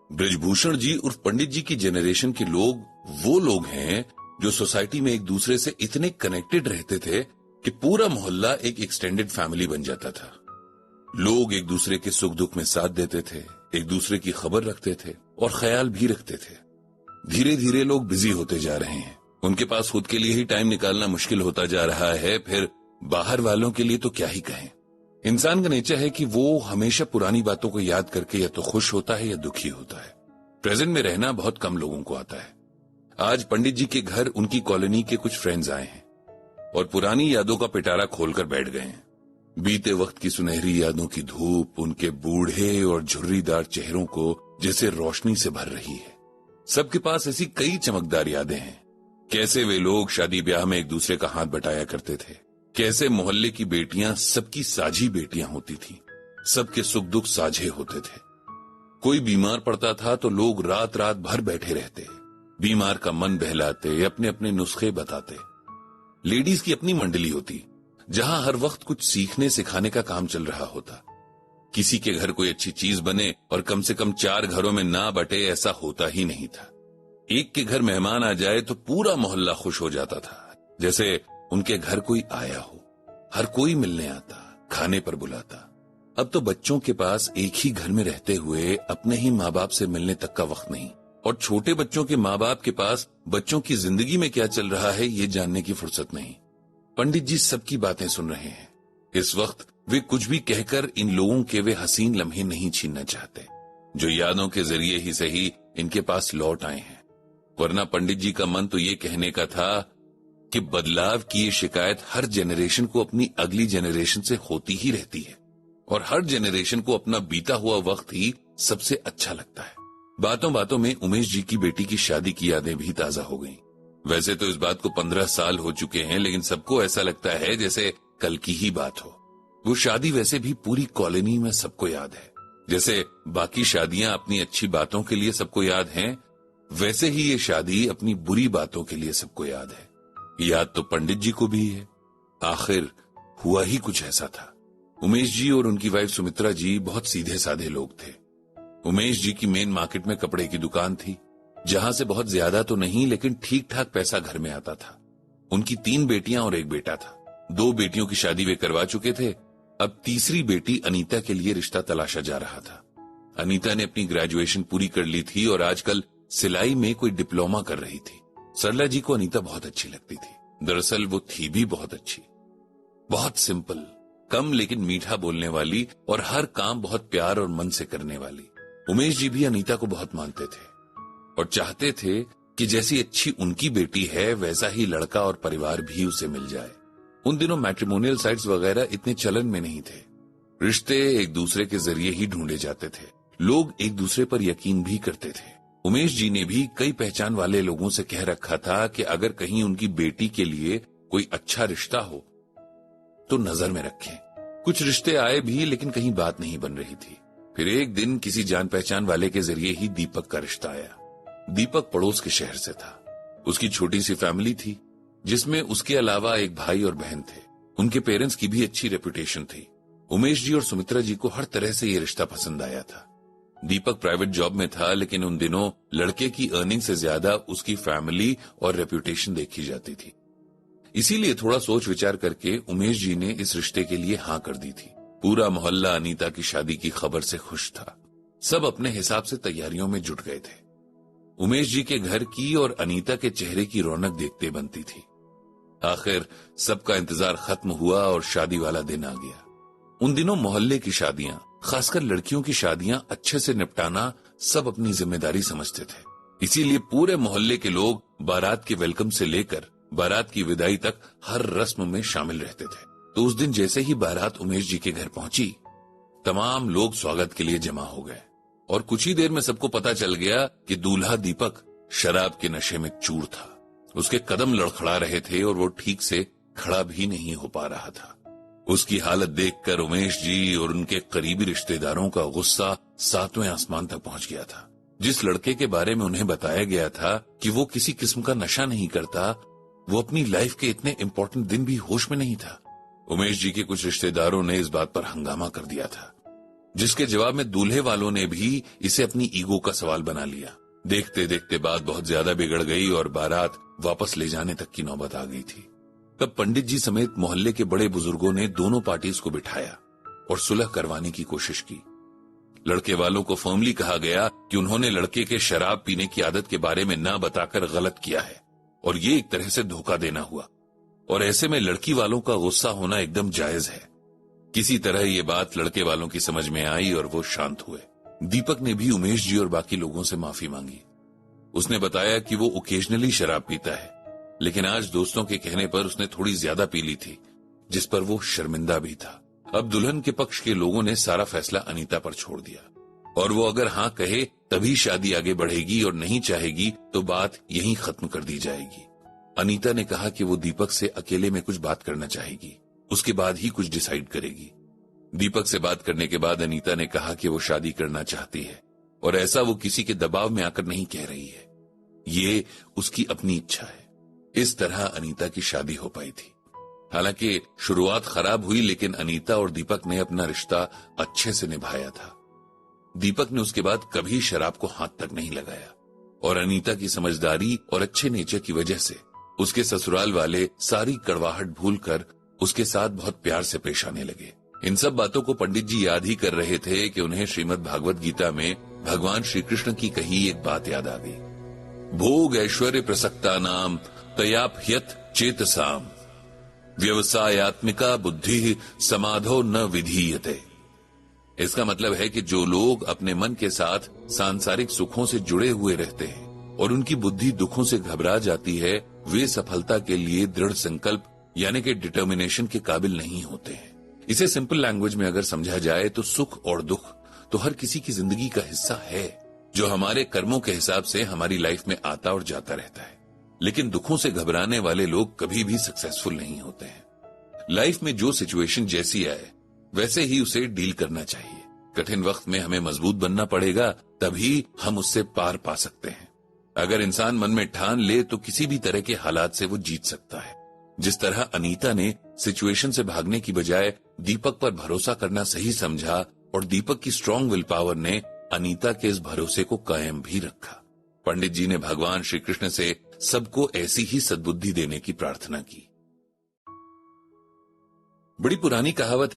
ब्रिजभूषण जी उर्फ पंडित जी की जनरेशन के लोग वो लोग हैं जो सोसाइटी में एक दूसरे से इतने कनेक्टेड रहते थे कि पूरा मोहल्ला एक एक्सटेंडेड फैमिली बन जाता था। लोग एक दूसरे के सुख दुख में साथ देते थे, एक दूसरे की खबर रखते थे और ख्याल भी रखते थे। धीरे धीरे लोग बिजी होते जा रहे हैं, उनके पास खुद के लिए ही टाइम निकालना मुश्किल होता जा रहा है, फिर बाहर वालों के लिए तो क्या ही कहें। इंसान का नेचर है कि वो हमेशा पुरानी बातों को याद करके या तो खुश होता है या दुखी होता है। प्रेजेंट में रहना बहुत कम लोगों को आता है। आज पंडित जी के घर उनकी कॉलोनी के कुछ फ्रेंड्स आए हैं और पुरानी यादों का पिटारा खोलकर बैठ गए हैं। बीते वक्त की सुनहरी यादों की धूप उनके बूढ़े और झुर्रीदार चेहरों को जैसे रोशनी से भर रही है। सबके पास ऐसी कई चमकदार यादें हैं। कैसे वे लोग शादी ब्याह में एक दूसरे का हाथ बटाया करते थे, कैसे मोहल्ले की बेटियां सबकी साझी बेटियां होती थीं, सबके सुख दुख साझे होते थे। कोई बीमार पड़ता था तो लोग रात रात भर बैठे रहते, बीमार का मन बहलाते, अपने अपने नुस्खे बताते। लेडीज की अपनी मंडली होती जहां हर वक्त कुछ सीखने सिखाने का काम चल रहा होता। किसी के घर कोई अच्छी चीज बने और कम से कम 4 घरों में ना बटे, ऐसा होता ही नहीं था। एक के घर मेहमान आ जाए तो पूरा मोहल्ला खुश हो जाता था, जैसे उनके घर कोई आया हो। हर कोई मिलने आता, खाने पर बुलाता। अब तो बच्चों के पास एक ही घर में रहते हुए अपने ही माँ बाप से मिलने तक का वक्त नहीं, और छोटे बच्चों के माँ बाप के पास बच्चों की जिंदगी में क्या चल रहा है ये जानने की फुर्सत नहीं। पंडित जी सबकी बातें सुन रहे हैं। इस वक्त वे कुछ भी कहकर इन लोगों के वे हसीन लम्हे नहीं छीनना चाहते, जो यादों के जरिए ही सही इनके पास लौट आए हैं। वरना पंडित जी का मन तो ये कहने का था कि बदलाव की ये शिकायत हर जनरेशन को अपनी अगली जनरेशन से होती ही रहती है, और हर जनरेशन को अपना बीता हुआ वक्त ही सबसे अच्छा लगता है। बातों बातों में उमेश जी की बेटी की शादी की यादें भी ताजा हो गईं। वैसे तो इस बात को 15 साल हो चुके हैं, लेकिन सबको ऐसा लगता है जैसे कल की ही बात हो। वो शादी वैसे भी पूरी कॉलोनी में सबको याद है। जैसे बाकी शादियां अपनी अच्छी बातों के लिए सबको याद हैं, वैसे ही ये शादी अपनी बुरी बातों के लिए सबको याद है। याद तो पंडित जी को भी है। आखिर हुआ ही कुछ ऐसा था। उमेश जी और उनकी वाइफ सुमित्रा जी बहुत सीधे साधे लोग थे। उमेश जी की मेन मार्केट में कपड़े की दुकान थी, जहां से बहुत ज्यादा तो नहीं लेकिन ठीक ठाक पैसा घर में आता था। उनकी 3 बेटियां और 1 बेटा था। 2 बेटियों की शादी वे करवा चुके थे। अब तीसरी बेटी अनीता के लिए रिश्ता तलाशा जा रहा था। अनीता ने अपनी ग्रेजुएशन पूरी कर ली थी और आजकल सिलाई में कोई डिप्लोमा कर रही थी। सरला जी को अनीता बहुत अच्छी लगती थी। दरअसल वो थी भी बहुत अच्छी, बहुत सिंपल, कम लेकिन मीठा बोलने वाली और हर काम बहुत प्यार और मन से करने वाली। उमेश जी भी अनीता को बहुत मानते थे और चाहते थे कि जैसी अच्छी उनकी बेटी है वैसा ही लड़का और परिवार भी उसे मिल जाए। उन दिनों मैट्रिमोनियल साइट्स वगैरह इतने चलन में नहीं थे। रिश्ते एक दूसरे के जरिए ही ढूंढे जाते थे। लोग एक दूसरे पर यकीन भी करते थे। उमेश जी ने भी कई पहचान वाले लोगों से कह रखा था कि अगर कहीं उनकी बेटी के लिए कोई अच्छा रिश्ता हो तो नजर में रखें। कुछ रिश्ते आए भी लेकिन कहीं बात नहीं बन रही थी। फिर एक दिन किसी जान पहचान वाले के जरिए ही दीपक का रिश्ता आया। दीपक पड़ोस के शहर से था। उसकी छोटी सी फैमिली थी जिसमें उसके अलावा एक भाई और बहन थे। उनके पेरेंट्स की भी अच्छी रेपुटेशन थी। उमेश जी और सुमित्रा जी को हर तरह से यह रिश्ता पसंद आया था। दीपक प्राइवेट जॉब में था, लेकिन उन दिनों लड़के की अर्निंग से ज्यादा उसकी फैमिली और रेपुटेशन देखी जाती थी। इसीलिए थोड़ा सोच विचार करके उमेश जी ने इस रिश्ते के लिए हाँ कर दी थी। पूरा मोहल्ला अनीता की शादी की खबर से खुश था। सब अपने हिसाब से तैयारियों में जुट गए थे। उमेश जी के घर की और अनीता के चेहरे की रौनक देखते बनती थी। आखिर सबका इंतजार खत्म हुआ और शादी वाला दिन आ गया। उन दिनों मोहल्ले की शादियां, खासकर लड़कियों की शादियां अच्छे से निपटाना सब अपनी जिम्मेदारी समझते थे। इसीलिए पूरे मोहल्ले के लोग बारात के वेलकम से लेकर बारात की विदाई तक हर रस्म में शामिल रहते थे। तो उस दिन जैसे ही बारात उमेश जी के घर पहुंची, तमाम लोग स्वागत के लिए जमा हो गए और कुछ ही देर में सबको पता चल गया कि दूल्हा दीपक शराब के नशे में चूर था। उसके कदम लड़खड़ा रहे थे और वो ठीक से खड़ा भी नहीं हो पा रहा था। उसकी हालत देखकर उमेश जी और उनके करीबी रिश्तेदारों का गुस्सा 7वें आसमान तक पहुंच गया था। जिस लड़के के बारे में उन्हें बताया गया था कि वो किसी किस्म का नशा नहीं करता, वो अपनी लाइफ के इतने इंपॉर्टेंट दिन भी होश में नहीं था। उमेश जी के कुछ रिश्तेदारों ने इस बात पर हंगामा कर दिया था। जिसके जवाब में दूल्हे वालों ने भी इसे अपनी ईगो का सवाल बना लिया। देखते देखते बात बहुत ज्यादा बिगड़ गई और बारात वापस ले जाने तक की नौबत आ गई थी। तब पंडित जी समेत मोहल्ले के बड़े बुजुर्गों ने दोनों पार्टीज को बिठाया और सुलह करवाने की कोशिश की। लड़के वालों को फर्मली कहा गया कि उन्होंने लड़के के शराब पीने की आदत के बारे में ना बताकर गलत किया है और ये एक तरह से धोखा देना हुआ, और ऐसे में लड़की वालों का गुस्सा होना एकदम जायज है। किसी तरह ये बात लड़के वालों की समझ में आई और वो शांत हुए। दीपक ने भी उमेश जी और बाकी लोगों से माफी मांगी। उसने बताया कि वो ओकेजनली शराब पीता है, लेकिन आज दोस्तों के कहने पर उसने थोड़ी ज्यादा पी ली थी, जिस पर वो शर्मिंदा भी था। अब दुल्हन के पक्ष के लोगों ने सारा फैसला अनीता पर छोड़ दिया और वो अगर हाँ कहे तभी शादी आगे बढ़ेगी और नहीं चाहेगी तो बात यहीं खत्म कर दी जाएगी। अनीता ने कहा कि वो दीपक से अकेले में कुछ बात करना चाहेगी, उसके बाद ही कुछ डिसाइड करेगी। दीपक से बात करने के बाद अनीता ने कहा कि वो शादी करना चाहती है और ऐसा वो किसी के दबाव में आकर नहीं कह रही है, ये उसकी अपनी इच्छा है। इस तरह अनीता की शादी हो पाई थी। हालांकि शुरुआत खराब हुई, लेकिन अनीता और दीपक ने अपना रिश्ता अच्छे से निभाया था। दीपक ने उसके बाद कभी शराब को हाथ तक नहीं लगाया और अनीता की समझदारी और अच्छे नेचर की वजह से उसके ससुराल वाले सारी कड़वाहट भूलकर उसके साथ बहुत प्यार से पेश आने लगे। इन सब बातों को पंडित जी याद ही कर रहे थे कि उन्हें श्रीमद् भागवत गीता में भगवान श्री कृष्ण की कही एक बात याद आ गई। भोग ऐश्वर्य प्रसक्ता नाम तयापह्यत चेतसाम व्यवसायत्मिका बुद्धि समाधो न विधीयते। इसका मतलब है कि जो लोग अपने मन के साथ सांसारिक सुखों से जुड़े हुए रहते हैं और उनकी बुद्धि दुखों से घबरा जाती है, वे सफलता के लिए दृढ़ संकल्प यानी कि डिटर्मिनेशन के काबिल नहीं होते हैं। इसे सिंपल लैंग्वेज में अगर समझा जाए तो सुख और दुख तो हर किसी की जिंदगी का हिस्सा है, जो हमारे कर्मों के हिसाब से हमारी लाइफ में आता और जाता रहता है। लेकिन दुखों से घबराने वाले लोग कभी भी सक्सेसफुल नहीं होते हैं। लाइफ में जो सिचुएशन जैसी आए वैसे ही उसे डील करना चाहिए। कठिन वक्त में हमें मजबूत बनना पड़ेगा, तभी हम उससे पार पा सकते हैं। अगर इंसान मन में ठान ले तो किसी भी तरह के हालात से वो जीत सकता है। जिस तरह अनीता ने सिचुएशन से भागने की बजाय दीपक पर भरोसा करना सही समझा और दीपक की स्ट्रॉन्ग विल पावर ने अनीता के इस भरोसे को कायम भी रखा। पंडित जी ने भगवान श्री कृष्ण से सबको ऐसी ही सद्बुद्धि देने की प्रार्थना की। बड़ी पुरानी कहावत